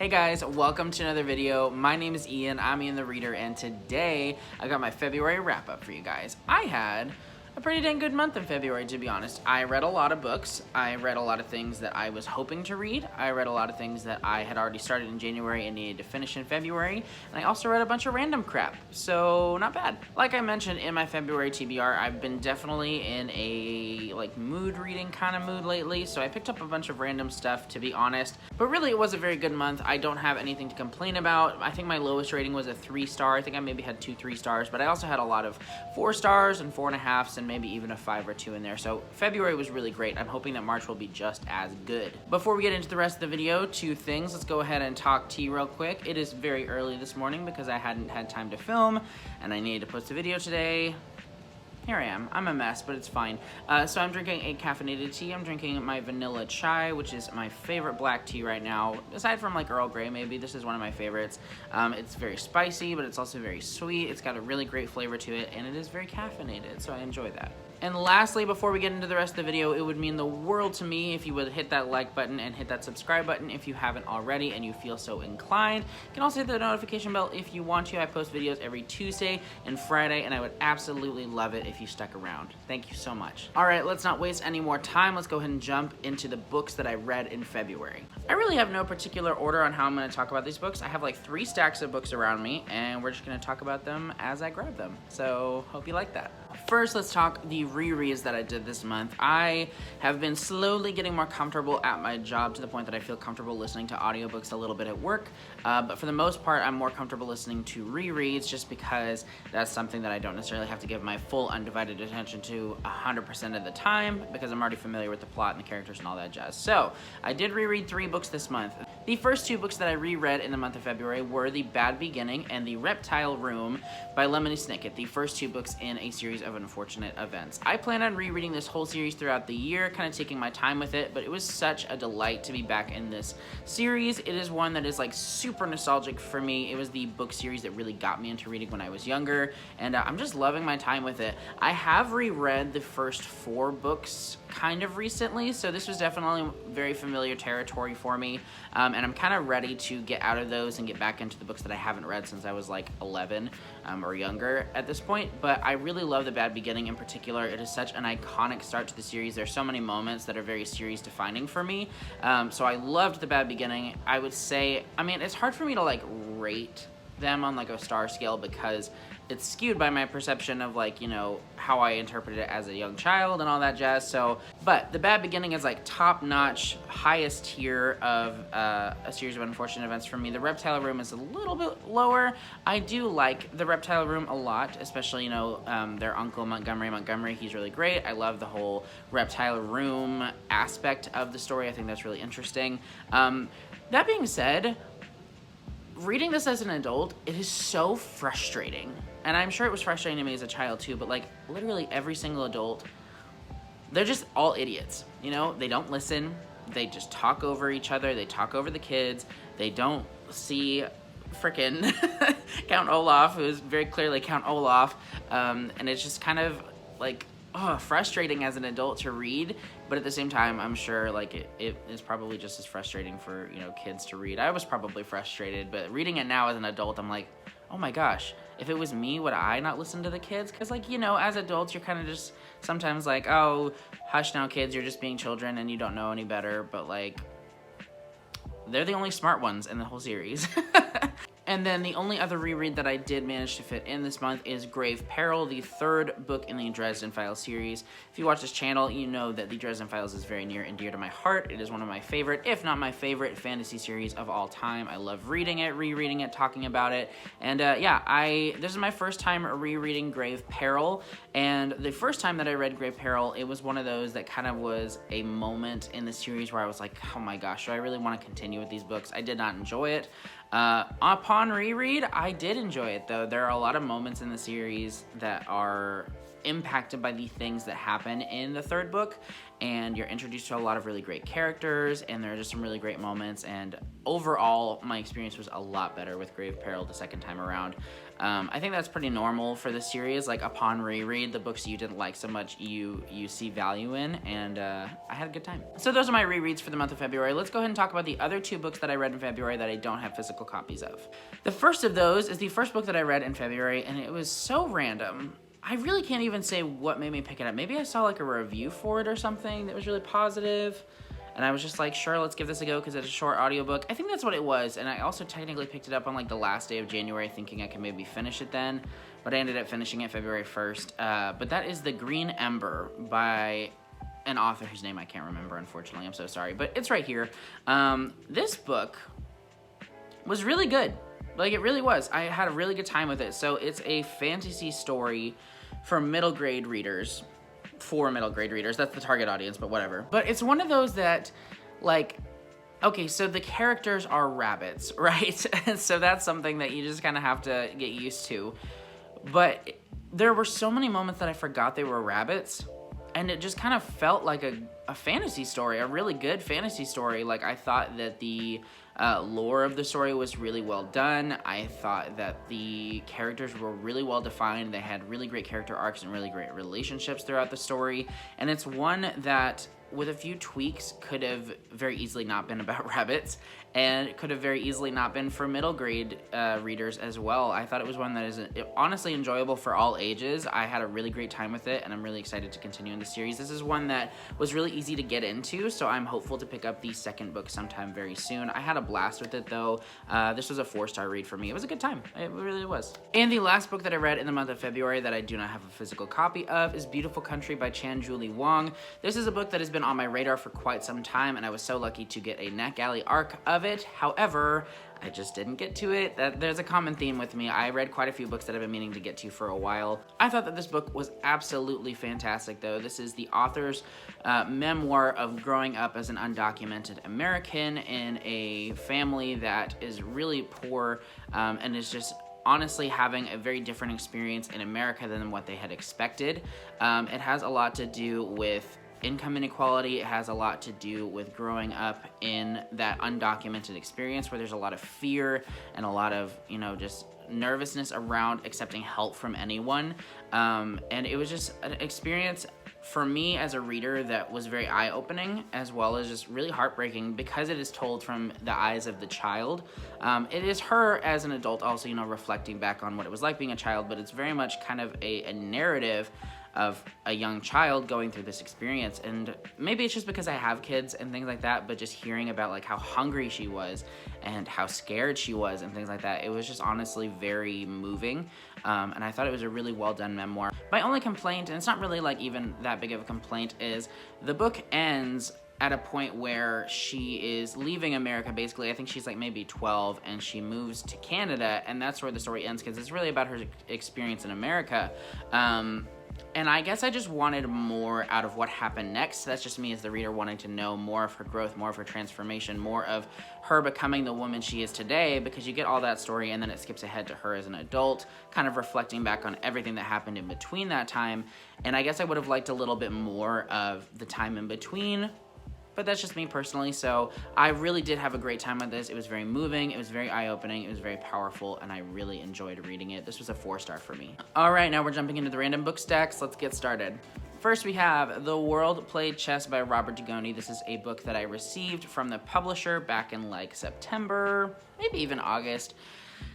Hey guys, welcome to another video. My name is Ian, I'm Ian the Reader, and today I got my February wrap up for you guys. I had a pretty dang good month in February, to be honest. I read a lot of books. I read a lot of things that I was hoping to read. I read a lot of things that I had already started in January and needed to finish in February. And I also read a bunch of random crap, so not bad. Like I mentioned in my February TBR, I've been definitely in a mood reading kind of mood lately, so I picked up a bunch of random stuff, to be honest. But really, it was a very good month. I don't have anything to complain about. I think my lowest rating was a 3-star. I think I maybe had 2 3-stars, but I also had a lot of 4 stars and 4.5s and maybe even a 5 or 2 in there. So February was really great. I'm hoping that March will be just as good. Before we get into the rest of the video, 2 things. Let's go ahead and talk tea real quick. It is very early this morning because I hadn't had time to film and I needed to post a video today. Here I am. I'm a mess, but it's fine. So I'm drinking a caffeinated tea. I'm drinking my vanilla chai, which is my favorite black tea right now. Aside from like Earl Grey, maybe, this is one of my favorites. It's very spicy, but it's also very sweet. It's got a really great flavor to it, and it is very caffeinated, so I enjoy that. And lastly, before we get into the rest of the video, it would mean the world to me if you would hit that like button and hit that subscribe button if you haven't already and you feel so inclined. You can also hit the notification bell if you want to. I post videos every Tuesday and Friday, and I would absolutely love it if you stuck around. Thank you so much. All right, let's not waste any more time. Let's go ahead and jump into the books that I read in February. I really have no particular order on how I'm going to talk about these books. I have like 3 stacks of books around me, and we're just going to talk about them as I grab them. So hope you like that. First, let's talk the rereads that I did this month. I have been slowly getting more comfortable at my job to the point that I feel comfortable listening to audiobooks a little bit at work, but for the most part, I'm more comfortable listening to rereads just because that's something that I don't necessarily have to give my full undivided attention to 100% of the time because I'm already familiar with the plot and the characters and all that jazz. So, I did reread 3 books this month. The first 2 books that I reread in the month of February were The Bad Beginning and The Reptile Room by Lemony Snicket, the first 2 books in a series of unfortunate events. I plan on rereading this whole series throughout the year, kind of taking my time with it, but it was such a delight to be back in this series. It is one that is like super nostalgic for me. It was the book series that really got me into reading when I was younger, and I'm just loving my time with it. I have reread the first 4 books kind of recently, so this was definitely very familiar territory for me, and I'm kind of ready to get out of those and get back into the books that I haven't read since I was like 11 or younger at this point. But I really love The Bad Beginning in particular. It is such an iconic start to the series. There's so many moments that are very series defining for me, so I loved The Bad Beginning. I would say, I mean, it's hard for me to like rate them on like a star scale because it's skewed by my perception of like, you know, how I interpreted it as a young child and all that jazz. So, but The Bad Beginning is like top-notch, highest tier of a series of unfortunate events for me. The Reptile Room is a little bit lower. I do like The Reptile Room a lot, especially, you know, their uncle Montgomery. He's really great. I love the whole Reptile Room aspect of the story. I think that's really interesting. That being said, reading this as an adult, it is so frustrating. And I'm sure it was frustrating to me as a child too, but like literally every single adult, they're just all idiots. You know, they don't listen. They just talk over each other. They talk over the kids. They don't see frickin' Count Olaf, who is very clearly Count Olaf. And it's just kind of like, frustrating as an adult to read, but at the same time, I'm sure like it is probably just as frustrating for, you know, kids to read. I was probably frustrated, but reading it now as an adult, I'm like, oh my gosh, if it was me, would I not listen to the kids? Because like, you know, as adults, you're kind of just sometimes like, oh, hush now kids, you're just being children and you don't know any better, but like, they're the only smart ones in the whole series. And then the only other reread that I did manage to fit in this month is Grave Peril, the 3rd book in the Dresden Files series. If you watch this channel, you know that the Dresden Files is very near and dear to my heart. It is one of my favorite, if not my favorite, fantasy series of all time. I love reading it, rereading it, talking about it. And yeah, this is my first time rereading Grave Peril. And the first time that I read Grave Peril, it was one of those that kind of was a moment in the series where I was like, oh my gosh, do I really want to continue with these books? I did not enjoy it. Upon reread, I did enjoy it though. There are a lot of moments in the series that are impacted by the things that happen in the third book, and you're introduced to a lot of really great characters, and there are just some really great moments, and overall my experience was a lot better with Grave Peril the second time around. I think that's pretty normal for the series. Like, upon reread, the books you didn't like so much, you see value in, and I had a good time. So those are my rereads for the month of February. Let's go ahead and talk about the other 2 books that I read in February that I don't have physical copies of. The first of those is the first book that I read in February, and it was so random. I really can't even say what made me pick it up. Maybe I saw like a review for it or something that was really positive, and I was just like, sure, let's give this a go because it's a short audiobook. I think that's what it was, and I also technically picked it up on like the last day of January thinking I could maybe finish it then, but I ended up finishing it February 1st. But that is The Green Ember by an author whose name I can't remember, unfortunately. I'm so sorry, but it's right here. This book was really good. Like, it really was. I had a really good time with it. So it's a fantasy story for middle grade readers. For middle grade readers. That's the target audience, but whatever. But it's one of those that, like, okay, so the characters are rabbits, right? And so that's something that you just kind of have to get used to. But there were so many moments that I forgot they were rabbits, and it just kind of felt like a fantasy story, a really good fantasy story. Like, I thought that the lore of the story was really well done. I thought that the characters were really well defined. They had really great character arcs and really great relationships throughout the story. And it's one that, with a few tweaks, could have very easily not been about rabbits, and it could have very easily not been for middle grade readers as well. I thought it was one that is honestly enjoyable for all ages. I had a really great time with it, and I'm really excited to continue in the series. This is one that was really easy to get into, so I'm hopeful to pick up the second book sometime very soon. I had a blast with it, though. This was a 4-star read for me. It was a good time. It really was. And the last book that I read in the month of February that I do not have a physical copy of is Beautiful Country by Chan Julie Wong. This is a book that has been on my radar for quite some time, and I was so lucky to get a NetGalley arc of it. However, I just didn't get to it. There's a common theme with me. I read quite a few books that I've been meaning to get to for a while. I thought that this book was absolutely fantastic, though. This is the author's memoir of growing up as an undocumented American in a family that is really poor and is just honestly having a very different experience in America than what they had expected. It has a lot to do with income inequality. It has a lot to do with growing up in that undocumented experience where there's a lot of fear and a lot of, just nervousness around accepting help from anyone. And it was just an experience for me as a reader that was very eye-opening, as well as just really heartbreaking because it is told from the eyes of the child. It is her as an adult also, reflecting back on what it was like being a child, but it's very much kind of a narrative of a young child going through this experience. And maybe it's just because I have kids and things like that, but just hearing about like how hungry she was and how scared she was and things like that, it was just honestly very moving. And I thought it was a really well done memoir. My only complaint, and it's not really like even that big of a complaint, is the book ends at a point where she is leaving America, basically. I think she's like maybe 12, and she moves to Canada, and that's where the story ends, because it's really about her experience in America. And I guess I just wanted more out of what happened next. That's just me as the reader wanting to know more of her growth, more of her transformation, more of her becoming the woman she is today, because you get all that story and then it skips ahead to her as an adult, kind of reflecting back on everything that happened in between that time. And I guess I would have liked a little bit more of the time in between, but that's just me personally. So I really did have a great time with this. It was very moving, it was very eye-opening, it was very powerful, and I really enjoyed reading it. This was a 4-star for me. All right, now we're jumping into the random book stacks. Let's get started. First, we have The World Played Chess by Robert Dugoni. This is a book that I received from the publisher back in like September, maybe even August.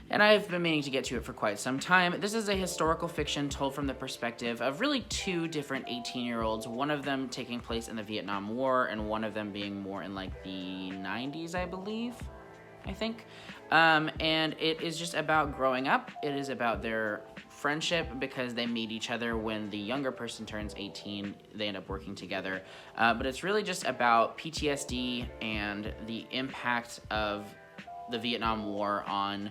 And I've been meaning to get to it for quite some time. This is a historical fiction told from the perspective of really 2 different 18-year-olds, one of them taking place in the Vietnam War, and one of them being more in like the 90s, I think. And it is just about growing up. It is about their friendship because they meet each other when the younger person turns 18. They end up working together. But it's really just about PTSD and the impact of the Vietnam War on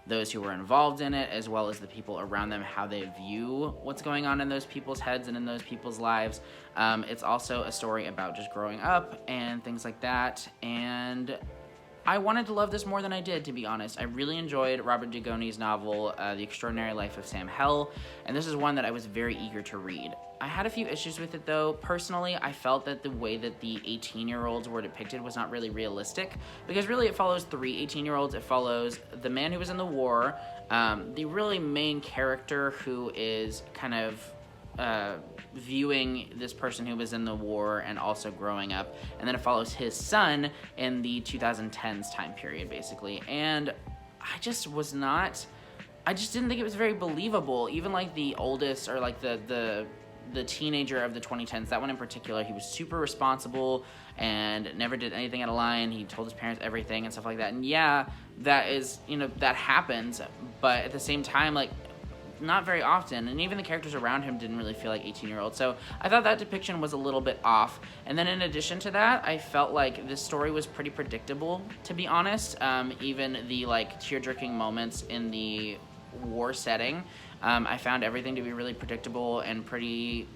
those who were involved in it, as well as the people around them, how they view what's going on in those people's heads and in those people's lives. It's also a story about just growing up and things like that. And I wanted to love this more than I did, to be honest. I really enjoyed Robert Dugoni's novel, The Extraordinary Life of Sam Hell, and this is one that I was very eager to read. I had a few issues with it though. Personally, I felt that the way that the 18-year-olds were depicted was not really realistic, because really it follows 3 18-year-olds. It follows the man who was in the war, the really main character who is kind of viewing this person who was in the war and also growing up, and then it follows his son in the 2010s time period, basically. And I just didn't think it was very believable. Even like the oldest, or like the teenager of the 2010s, that one in particular, he was super responsible and never did anything out of line. He told his parents everything and stuff like that. And yeah, that is, that happens, but at the same time, like, not very often, and even the characters around him didn't really feel like 18-year-olds. So I thought that depiction was a little bit off. And then in addition to that, I felt like this story was pretty predictable, to be honest. Even the like tear-jerking moments in the war setting, I found everything to be really predictable and pretty,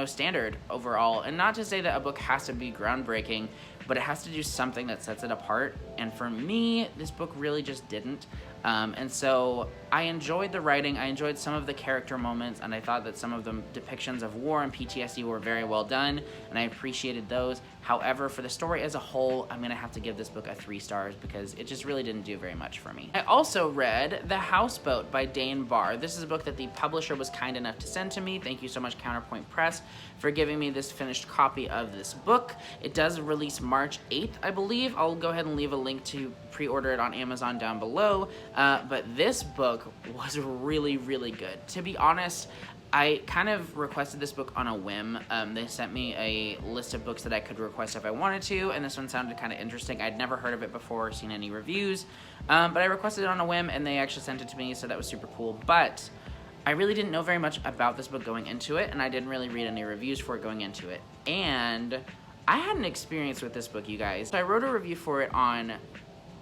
standard overall. And not to say that a book has to be groundbreaking, but it has to do something that sets it apart. And for me, this book really just didn't. And so I enjoyed the writing, I enjoyed some of the character moments, and I thought that some of the depictions of war and PTSD were very well done, and I appreciated those. However, for the story as a whole, I'm gonna have to give this book a 3 stars because it just really didn't do very much for me. I also read The Houseboat by Dane Barr. This is a book that the publisher was kind enough to send to me. Thank you so much, Counterpoint Press, for giving me this finished copy of this book. It does release March 8th, I believe. I'll go ahead and leave a link to pre-order it on Amazon down below. But this book was really, really good. To be honest, I kind of requested this book on a whim. They sent me a list of books that I could request if I wanted to, and this one sounded kind of interesting. I'd never heard of it before or seen any reviews, but I requested it on a whim, and they actually sent it to me, so that was super cool. But I really didn't know very much about this book going into it, and I didn't really read any reviews for it going into it. And I had an experience with this book, you guys. So I wrote a review for it on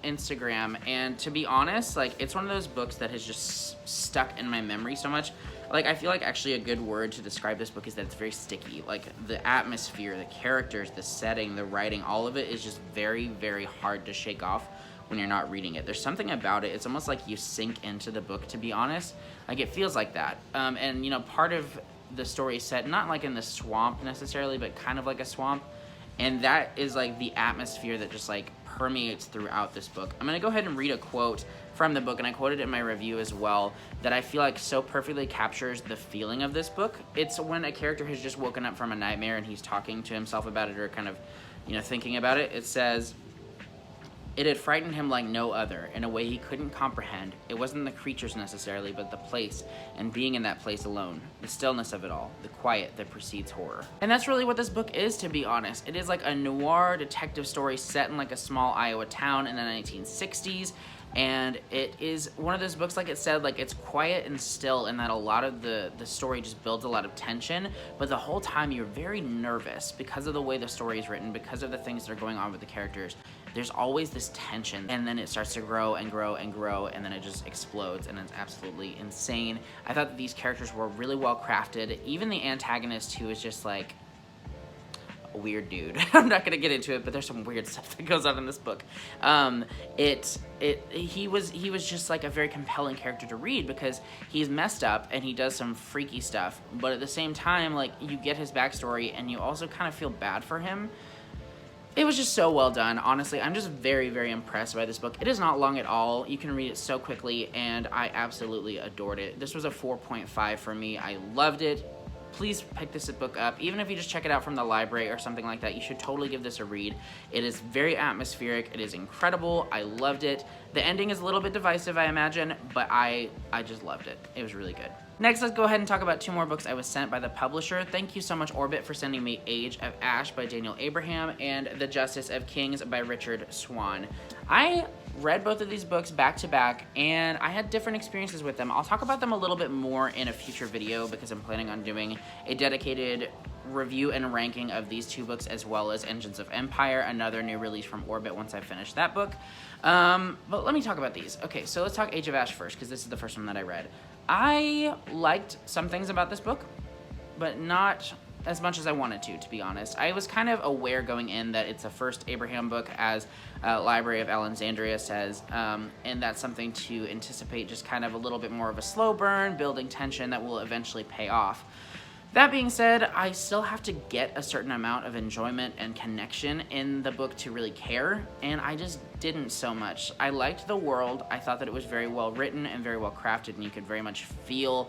Instagram, and to be honest, like, it's one of those books that has just stuck in my memory so much. Like, I feel like actually a good word to describe this book is that it's very sticky. Like, the atmosphere, the characters, the setting, the writing, all of it is just very, very hard to shake off when you're not reading it. There's something about it, it's almost like you sink into the book, to be honest. Like, it feels like that. And part of the story is set not like in the swamp necessarily, but kind of like a swamp. And that is like the atmosphere that just like permeates throughout this book. I'm gonna go ahead and read a quote from the book, and I quoted it in my review as well, that I feel like so perfectly captures the feeling of this book. It's when a character has just woken up from a nightmare and he's talking to himself about it, or kind of, thinking about it. It says, "It had frightened him like no other, in a way he couldn't comprehend. It wasn't the creatures necessarily, but the place, and being in that place alone. The stillness of it all, the quiet that precedes horror." And that's really what this book is, to be honest. It is like a noir detective story set in like a small Iowa town in the 1960s. And it is one of those books, like it said, like, it's quiet and still, in that a lot of the story just builds a lot of tension, but the whole time you're very nervous because of the way the story is written, because of the things that are going on with the characters. There's always this tension, and then it starts to grow and grow and grow, and then it just explodes, and it's absolutely insane. I thought that these characters were really well crafted. Even the antagonist, who is just like a weird dude. I'm not gonna get into it, but there's some weird stuff that goes on in this book. He was just like a very compelling character to read, because he's messed up and he does some freaky stuff, but at the same time, like, you get his backstory and you also kind of feel bad for him. It was just so well done. Honestly, I'm just very, very impressed by this book. It is not long at all. You can read it so quickly, and I absolutely adored it. This was a 4.5 for me. I loved it. Please pick this book up. Even if you just check it out from the library or something like that, you should totally give this a read. It is very atmospheric. It is incredible. I loved it. The ending is a little bit divisive, I imagine, but I just loved it. It was really good. Next, let's go ahead and talk about 2 more books I was sent by the publisher. Thank you so much, Orbit, for sending me Age of Ash by Daniel Abraham and The Justice of Kings by Richard Swan. I read both of these books back to back, and I had different experiences with them. I'll talk about them a little bit more in a future video, because I'm planning on doing a dedicated review and ranking of these 2 books, as well as Engines of Empire, another new release from Orbit, once I finish that book. But let me talk about these. Okay, so let's talk Age of Ash first, because this is the first one that I read. I liked some things about this book, but not as much as I wanted to be honest. I was kind of aware going in that it's the first Abraham book, as Library of Alexandria says, and that's something to anticipate, just kind of a little bit more of a slow burn, building tension that will eventually pay off. That being said, I still have to get a certain amount of enjoyment and connection in the book to really care, and I just didn't so much. I liked the world. I thought that it was very well written and very well crafted, and you could very much feel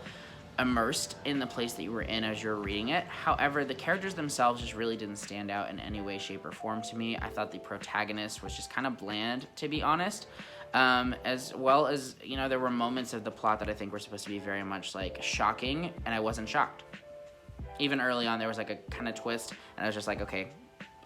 immersed in the place that you were in as you were reading it. However, the characters themselves just really didn't stand out in any way, shape, or form to me. I thought the protagonist was just kind of bland, to be honest. As well as, you know, there were moments of the plot that I think were supposed to be very much like shocking, and I wasn't shocked. Even early on, there was like a kind of twist, and I was just like, okay,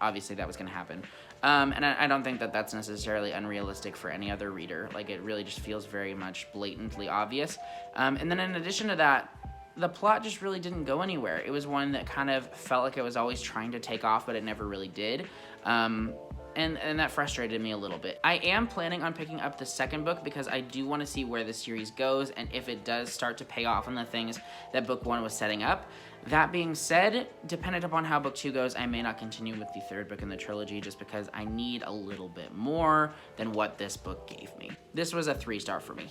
obviously that was going to happen. And I don't think that that's necessarily unrealistic for any other reader. Like, it really just feels very much blatantly obvious. And then in addition to that, the plot just really didn't go anywhere. It was one that kind of felt like it was always trying to take off, but it never really did. And that frustrated me a little bit. I am planning on picking up the second book because I do want to see where the series goes and if it does start to pay off on the things that book one was setting up. That being said, dependent upon how book two goes, I may not continue with the third book in the trilogy just because I need a little bit more than what this book gave me. This was a 3-star for me.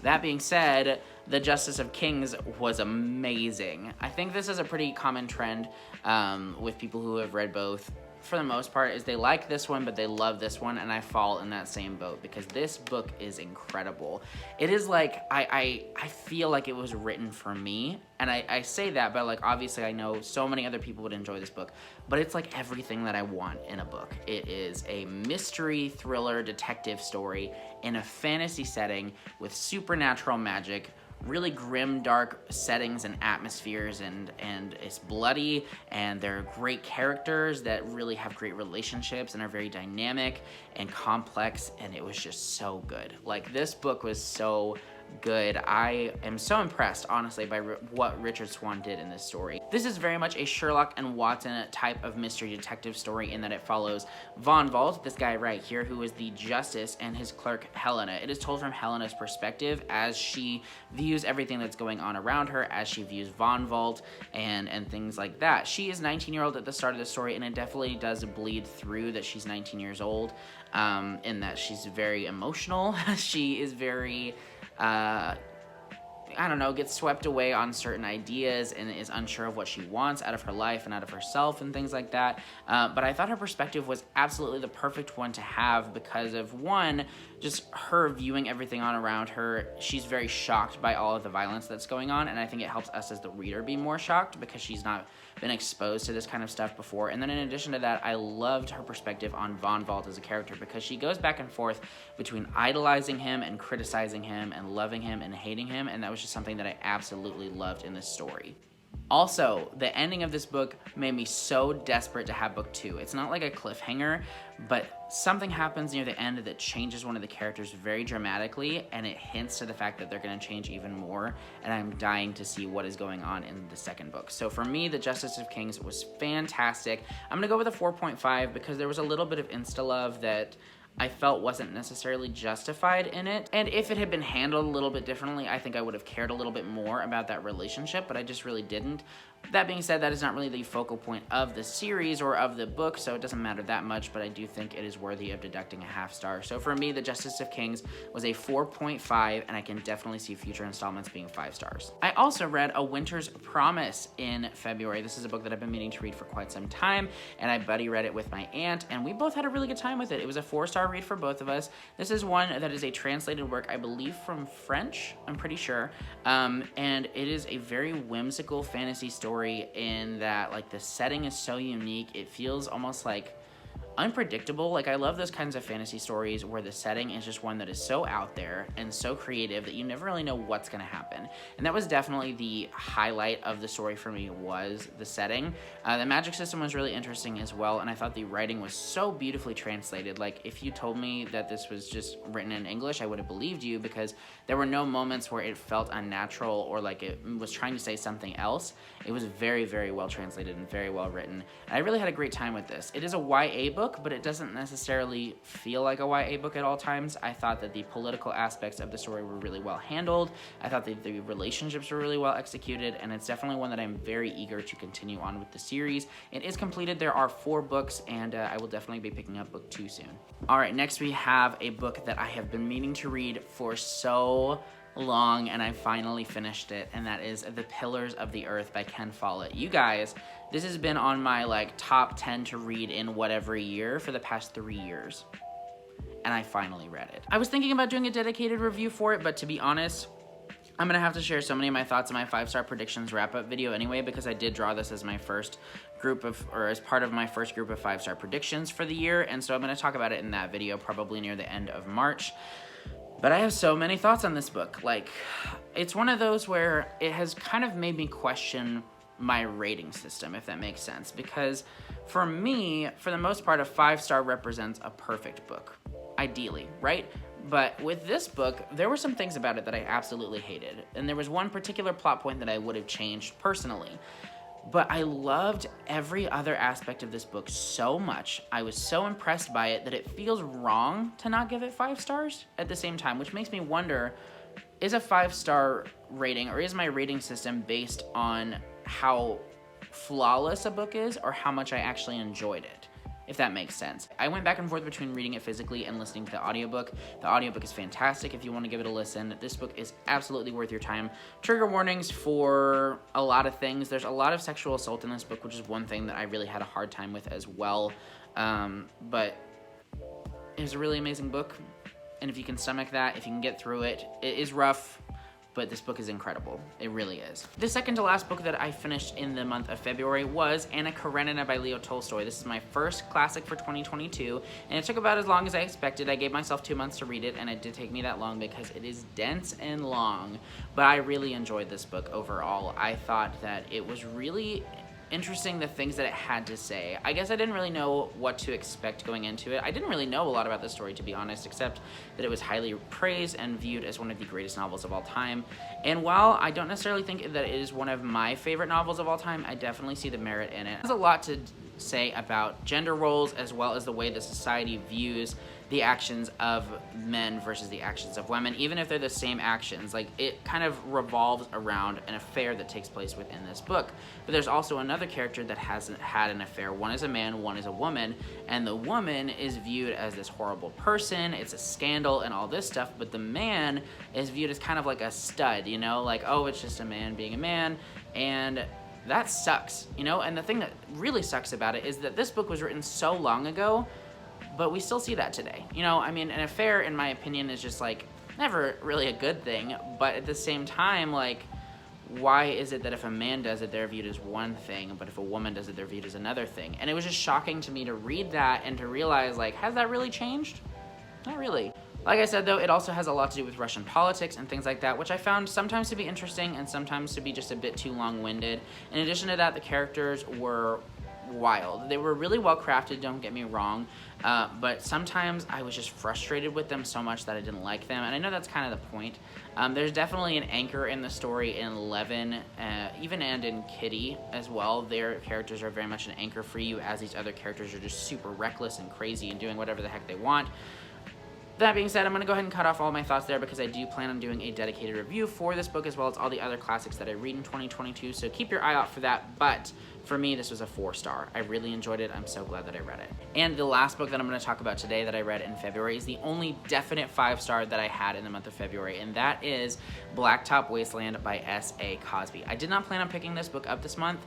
That being said, The Justice of Kings was amazing. I think this is a pretty common trend with people who have read both. For the most part, is they like this one, but they love this one, and I fall in that same boat because this book is incredible. It is like, I feel like it was written for me, and I say that, but like, obviously I know so many other people would enjoy this book, but it's like everything that I want in a book. It is a mystery, thriller, detective story in a fantasy setting with supernatural magic, really grim, dark settings and atmospheres, and it's bloody, and there are great characters that really have great relationships and are very dynamic and complex, and it was just so good. Like, this book was so good. I am so impressed, honestly, by what Richard Swan did in this story. This is very much a Sherlock and Watson type of mystery detective story in that it follows Von Vault, this guy right here, who is the justice, and his clerk Helena. It is told from Helena's perspective as she views everything that's going on around her, as she views Von Vault and things like that. She is 19-year-old at the start of the story, and it definitely does bleed through that she's 19 years old, in that she's very emotional. She is very I don't know, gets swept away on certain ideas and is unsure of what she wants out of her life and out of herself and things like that. But I thought her perspective was absolutely the perfect one to have because of, one, just her viewing everything on around her. She's very shocked by all of the violence that's going on, and I think it helps us as the reader be more shocked because she's not been exposed to this kind of stuff before. And then in addition to that, I loved her perspective on Von Vault as a character because she goes back and forth between idolizing him and criticizing him and loving him and hating him, and that was just something that I absolutely loved in this story. Also, the ending of this book made me so desperate to have book two. It's not like a cliffhanger, but something happens near the end that changes one of the characters very dramatically, and it hints to the fact that they're going to change even more, and I'm dying to see what is going on in the second book. So for me, The Justice of Kings was fantastic. I'm going to go with a 4.5 because there was a little bit of insta-love that I felt wasn't necessarily justified in it. And if it had been handled a little bit differently, I think I would have cared a little bit more about that relationship, but I just really didn't. That being said, that is not really the focal point of the series or of the book, so it doesn't matter that much, but I do think it is worthy of deducting a half star. So for me, The Justice of Kings was a 4.5, and I can definitely see future installments being 5 stars. I also read A Winter's Promise in February. This is a book that I've been meaning to read for quite some time, and I buddy read it with my aunt, and we both had a really good time with it. It was a 4-star read for both of us. This is one that is a translated work, I believe, from French, I'm pretty sure, and it is a very whimsical fantasy story in that, like, the setting is so unique. It feels almost like unpredictable. Like, I love those kinds of fantasy stories where the setting is just one that is so out there and so creative that you never really know what's going to happen. And that was definitely the highlight of the story for me, was the setting. The magic system was really interesting as well, and I thought the writing was so beautifully translated. Like, if you told me that this was just written in English, I would have believed you, because there were no moments where it felt unnatural or like it was trying to say something else. It was very, very well translated and very well written. And I really had a great time with this. It is a YA book, book, but it doesn't necessarily feel like a YA book at all times. I thought that the political aspects of the story were really well handled. I thought that the relationships were really well executed, and it's definitely one that I'm very eager to continue on with the series. It is completed. There are 4 books, and I will definitely be picking up book 2 soon. All right, next we have a book that I have been meaning to read for so long, and I finally finished it, and that is The Pillars of the Earth by Ken Follett. You guys, this has been on my top 10 to read in whatever year for the past 3 years, and I finally read it. I was thinking about doing a dedicated review for it, but to be honest, I'm gonna have to share so many of my thoughts in my 5-star predictions wrap-up video anyway, because I did draw this as my first group of, or as part of my first group of 5-star predictions for the year, and so I'm gonna talk about it in that video probably near the end of March. But I have so many thoughts on this book. It's one of those where it has kind of made me question my rating system, if that makes sense. Because for me, for the most part, a 5-star represents a perfect book, ideally, right? But with this book, there were some things about it that I absolutely hated. And there was one particular plot point that I would have changed personally. But I loved every other aspect of this book so much. I was so impressed by it that it feels wrong to not give it 5 stars at the same time, which makes me wonder, is a 5-star rating, or is my rating system based on how flawless a book is or how much I actually enjoyed it, if that makes sense. I went back and forth between reading it physically and listening to the audiobook. The audiobook is fantastic if you want to give it a listen. This book is absolutely worth your time. Trigger warnings for a lot of things. There's a lot of sexual assault in this book, which is one thing that I really had a hard time with as well. But it was a really amazing book, and if you can stomach that, if you can get through it, it is rough, but this book is incredible. It really is. The second to last book that I finished in the month of February was Anna Karenina by Leo Tolstoy. This is my first classic for 2022, and it took about as long as I expected. I gave myself 2 months to read it, and it did take me that long because it is dense and long, but I really enjoyed this book overall. I thought that it was really interesting, the things that it had to say. I guess I didn't really know what to expect going into it. I didn't really know a lot about the story, to be honest, except that it was highly praised and viewed as one of the greatest novels of all time. And while I don't necessarily think that it is one of my favorite novels of all time, I definitely see the merit in it. It has a lot to say about gender roles, as well as the way that society views the actions of men versus the actions of women, even if they're the same actions. It kind of revolves around an affair that takes place within this book. But there's also another character that hasn't had an affair. One is a man, one is a woman, and the woman is viewed as this horrible person, it's a scandal and all this stuff, but the man is viewed as kind of like a stud, oh, it's just a man being a man, and that sucks, And the thing that really sucks about it is that this book was written so long ago, but we still see that today. An affair, in my opinion, is just never really a good thing, but at the same time, why is it that if a man does it, they're viewed as one thing, but if a woman does it, they're viewed as another thing? And it was just shocking to me to read that and to realize, has that really changed? Not really. Like I said, though, it also has a lot to do with Russian politics and things like that, which I found sometimes to be interesting and sometimes to be just a bit too long-winded. In addition to that, the characters were wild. They were really well crafted, don't get me wrong, but sometimes I was just frustrated with them so much that I didn't like them, and I know that's kind of the point. There's definitely an anchor in the story in Levin, even and in Kitty as well. Their characters are very much an anchor for you, as these other characters are just super reckless and crazy and doing whatever the heck they want. That being said, I'm going to go ahead and cut off all my thoughts there because I do plan on doing a dedicated review for this book as well as all the other classics that I read in 2022, so keep your eye out for that. But for me, this was a 4-star. I really enjoyed it. I'm so glad that I read it. And the last book that I'm going to talk about today that I read in February is the only definite 5-star that I had in the month of February, and that is Blacktop Wasteland by S.A. Cosby. I did not plan on picking this book up this month.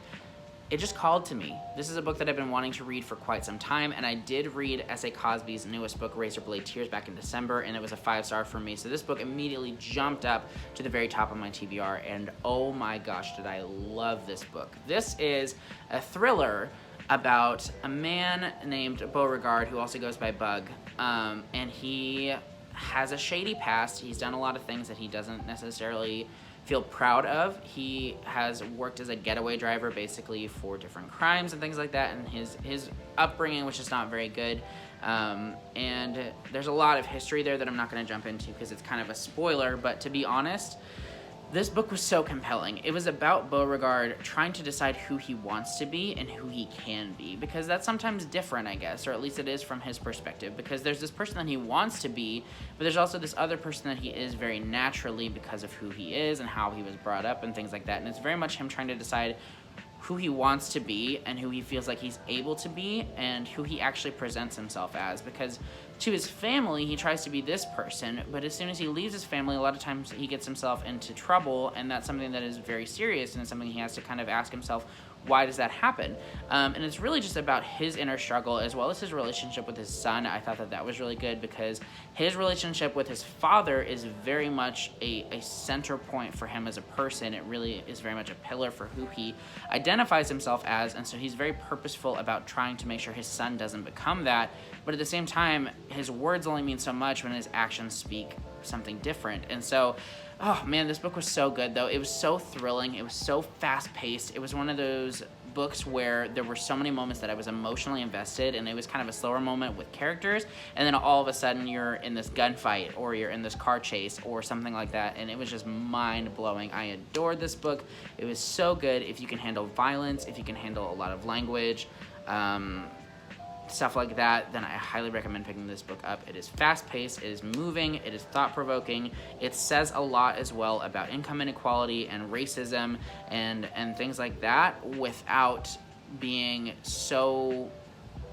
It just called to me. This is a book that I've been wanting to read for quite some time, and I did read S.A. Cosby's newest book, Razorblade Tears, back in December, and it was a 5-star for me. So this book immediately jumped up to the very top of my TBR, and oh my gosh, did I love this book. This is a thriller about a man named Beauregard, who also goes by Bug, and he has a shady past. He's done a lot of things that he doesn't necessarily feel proud of. He has worked as a getaway driver basically for different crimes and things like that, and his upbringing was just not very good. And there's a lot of history there that I'm not going to jump into because it's kind of a spoiler, but to be honest, This book was so compelling. It was about Beauregard trying to decide who he wants to be and who he can be, because that's sometimes different, I guess, or at least it is from his perspective, because there's this person that he wants to be, but there's also this other person that he is very naturally because of who he is and how he was brought up and things like that, and it's very much him trying to decide who he wants to be and who he feels like he's able to be and who he actually presents himself as, because to his family he tries to be this person, but as soon as he leaves his family, a lot of times he gets himself into trouble, and that's something that is very serious, and it's something he has to kind of ask himself, why does that happen? And it's really just about his inner struggle as well as his relationship with his son. I thought that that was really good because his relationship with his father is very much a center point for him as a person. It really is very much a pillar for who he identifies himself as, and so he's very purposeful about trying to make sure his son doesn't become that, but at the same time, his words only mean so much when his actions speak something different. And so, oh man, this book was so good though. It was so thrilling. It was so fast-paced. It was one of those books where there were so many moments that I was emotionally invested, and it was kind of a slower moment with characters, and then all of a sudden you're in this gunfight or you're in this car chase or something like that, and it was just mind-blowing. I adored this book. It was so good. If you can handle violence, if you can handle a lot of language, stuff like that, then I highly recommend picking this book up. It is fast-paced, it is moving, it is thought-provoking, it says a lot as well about income inequality and racism and things like that without being so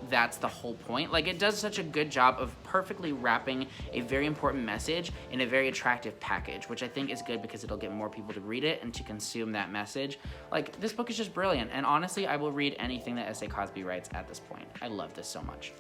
that's the whole point. Like, it does such a good job of perfectly wrapping a very important message in a very attractive package, which I think is good because it'll get more people to read it and to consume that message. Like, this book is just brilliant, and honestly, I will read anything that S.A. Cosby writes at this point. I love this so much.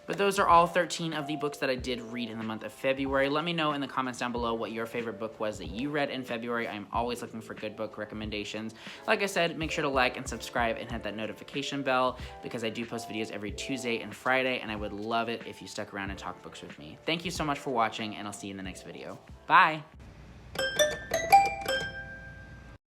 But those are all 13 of the books that I did read in the month of February. Let me know in the comments down below what your favorite book was that you read in February. I'm always looking for good book recommendations. Like I said, make sure to like and subscribe and hit that notification bell because I do post videos every Tuesday and Friday, and I would love it if you stuck around and talk books with me. Thank you so much for watching, and I'll see you in the next video. Bye!